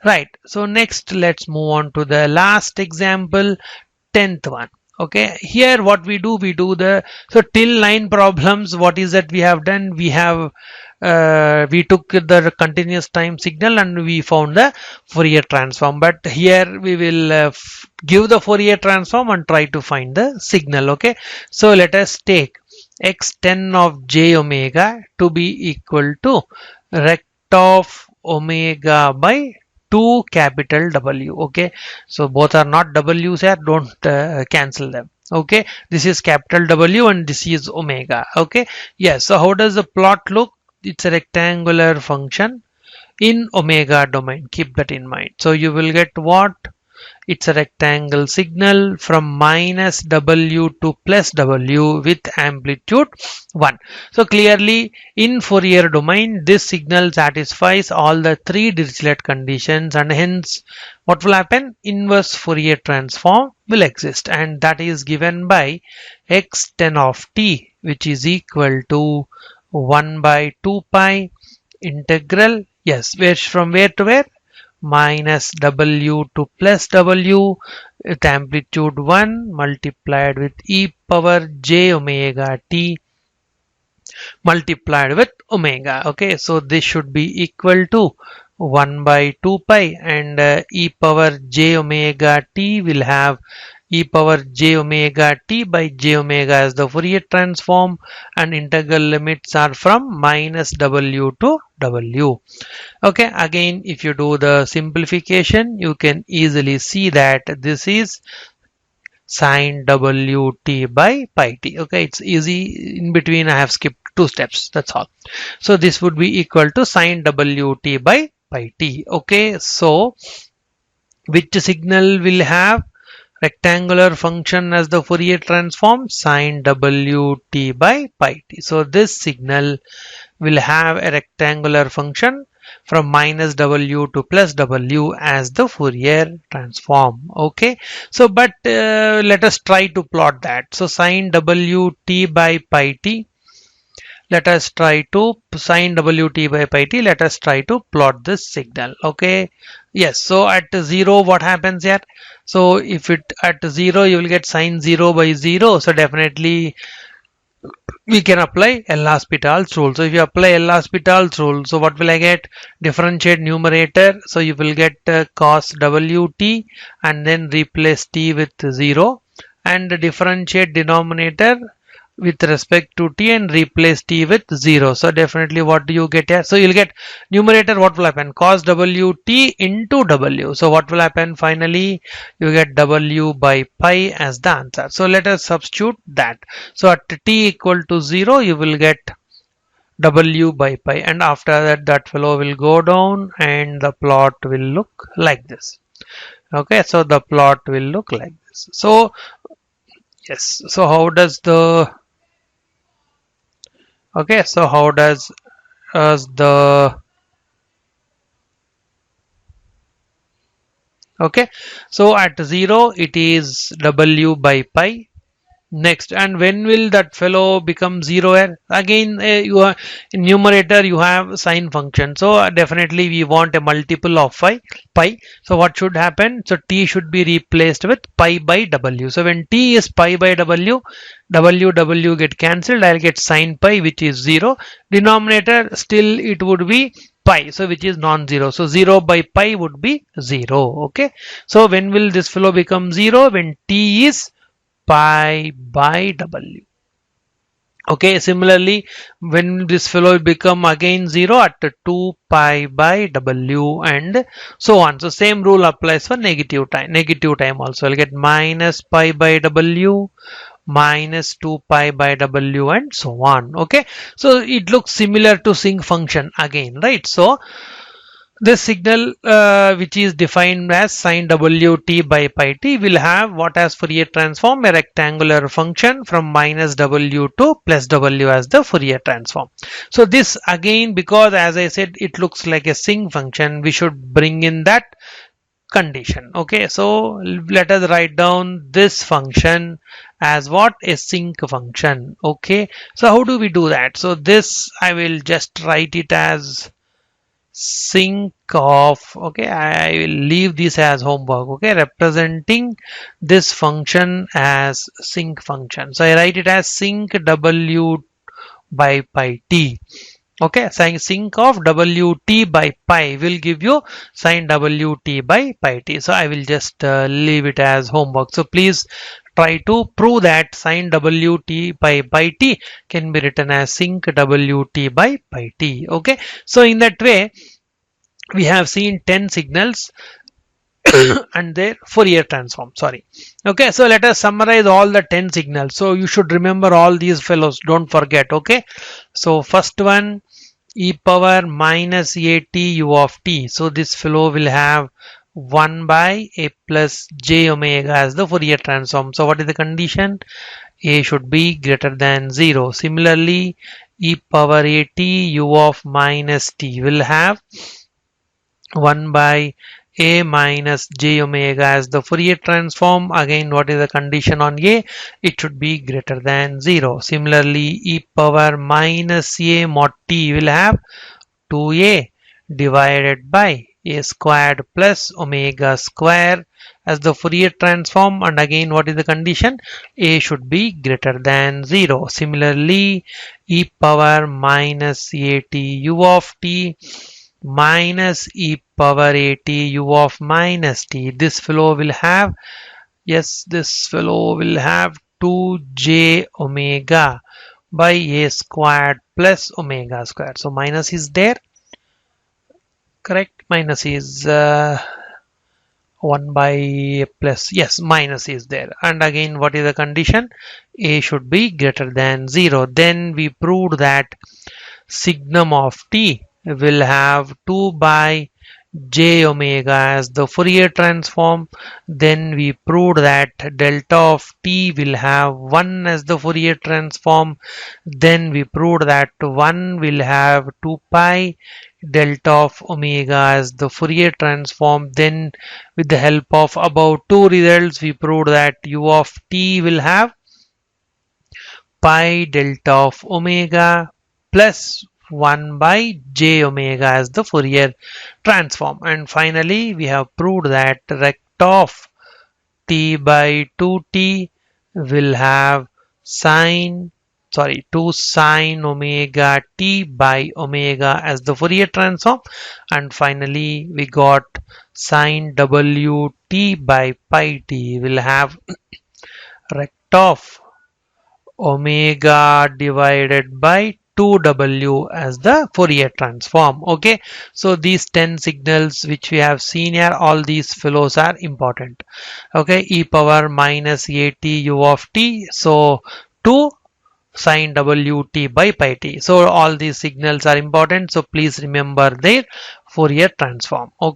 Right, so next let's move on to the last example, 10th one. Okay, here what we do the, so till 9 problems, what is that we have done? We have we took the continuous time signal and we found the Fourier transform, but here we will give the Fourier transform and try to find the signal. Okay, so let us take x10 of j omega to be equal to rect of omega by 2 capital W. Okay, so both are not W's here, don't cancel them. Okay, this is capital W and this is omega. Okay, yes, so how does the plot look? It's a rectangular function in omega domain, keep that in mind. So you will get what? It's a rectangle signal from minus W to plus W with amplitude 1. So clearly in Fourier domain, this signal satisfies all the three Dirichlet conditions, and hence what will happen? Inverse Fourier transform will exist, and that is given by x10 of t, which is equal to 1 by 2 pi integral, yes, from where to where? Minus W to plus W with amplitude 1 multiplied with e power j omega t multiplied with omega. Okay, so this should be equal to 1 by 2 pi, and e power j omega t will have e power j omega t by j omega as the Fourier transform, and integral limits are from minus W to W. Okay, again if you do the simplification, you can easily see that this is sine Wt by pi t. Okay, it's easy. In between I have skipped 2 steps, that's all. So this would be equal to sine Wt by pi t. Okay, so which signal will have rectangular function as the Fourier transform? Sine Wt by pi t. So this signal will have a rectangular function from minus W to plus W as the Fourier transform. Okay, so but let us try to plot that. So sine Wt by pi t, let us try to sine Wt by pi t, let us try to plot this signal. Okay, yes, so at 0 what happens here? So if it at 0 you will get sine 0 by 0, so definitely we can apply L'Hospital's rule. So if you apply L'Hospital's rule, so what will I get? Differentiate numerator, so you will get cos Wt and then replace t with 0, and differentiate denominator with respect to t and replace t with 0. So definitely what do you get here? So you'll get numerator, what will happen? Cos Wt into W. So what will happen finally? You get W by pi as the answer. So let us substitute that. So at t equal to 0, you will get W by pi, and after that, that fellow will go down and the plot will look like this. Okay, so the plot will look like this. So yes, so how does the, okay, so how does the, okay, so at 0 it is W by pi. Next, and when will that fellow become 0 here? Again, you are in numerator you have sine function, so definitely we want a multiple of pi. So what should happen? So t should be replaced with pi by W. So when t is pi by W, W get cancelled, I'll get sine pi, which is 0. Denominator still it would be pi, so which is non-zero. So 0 by pi would be 0. Okay, so when will this fellow become 0? When t is pi by W. Okay, similarly, when this fellow become again 0 at 2 pi by W and so on. So same rule applies for negative time also. I'll get minus pi by W, minus 2 pi by W and so on. Okay, so it looks similar to sinc function again, right? So this signal which is defined as sine Wt by pi t will have what as Fourier transform? A rectangular function from minus W to plus W as the Fourier transform. So this again, because as I said it looks like a sinc function, we should bring in that condition. Okay, so let us write down this function as what? A sinc function. Okay, so how do we do that? So this I will just write it as sinc of, okay, I will leave this as homework, okay, representing this function as sinc function. So I write it as sinc w by pi t. Okay, sinc of wt by pi will give you sine wt by pi t. So I will just leave it as homework. So please try to prove that sine wt by pi t can be written as sinc wt by pi t. Okay, so in that way we have seen 10 signals and their Fourier transform. Sorry. Okay, so let us summarize all the 10 signals. So you should remember all these fellows. Don't forget. Okay, so first one, e power minus at u of t. So this fellow will have 1 by a plus j omega as the Fourier transform. So what is the condition? A should be greater than 0. Similarly, e power at u of minus t will have 1 by a minus j omega as the Fourier transform. Again, what is the condition on a? It should be greater than 0. Similarly, e power minus a mod t will have 2a divided by a squared plus omega square as the Fourier transform, and again what is the condition? A should be greater than 0. Similarly, e power minus at u of t minus e power at u of minus t. This fellow will have, yes, this fellow will have 2j omega by a squared plus omega squared. So minus is there, correct? Minus is 1 by plus, yes, minus is there. And again, what is the condition? A should be greater than 0. Then we proved that signum of t will have 2 by j omega as the Fourier transform. Then we proved that delta of t will have 1 as the Fourier transform. Then we proved that 1 will have 2 pi delta of omega as the Fourier transform. Then with the help of above two results, we proved that u of t will have pi delta of omega plus 1 by j omega as the Fourier transform. And finally, we have proved that rect of t by 2t will have 2 sine omega t by omega as the Fourier transform. And finally, we got sine wt by pi t will have rect of omega divided by 2w as the Fourier transform. Okay, so these 10 signals which we have seen here, all these fellows are important. Okay, e power minus at u of t, so 2 sine wt by pi t. So all these signals are important, so please remember their Fourier transform. Okay.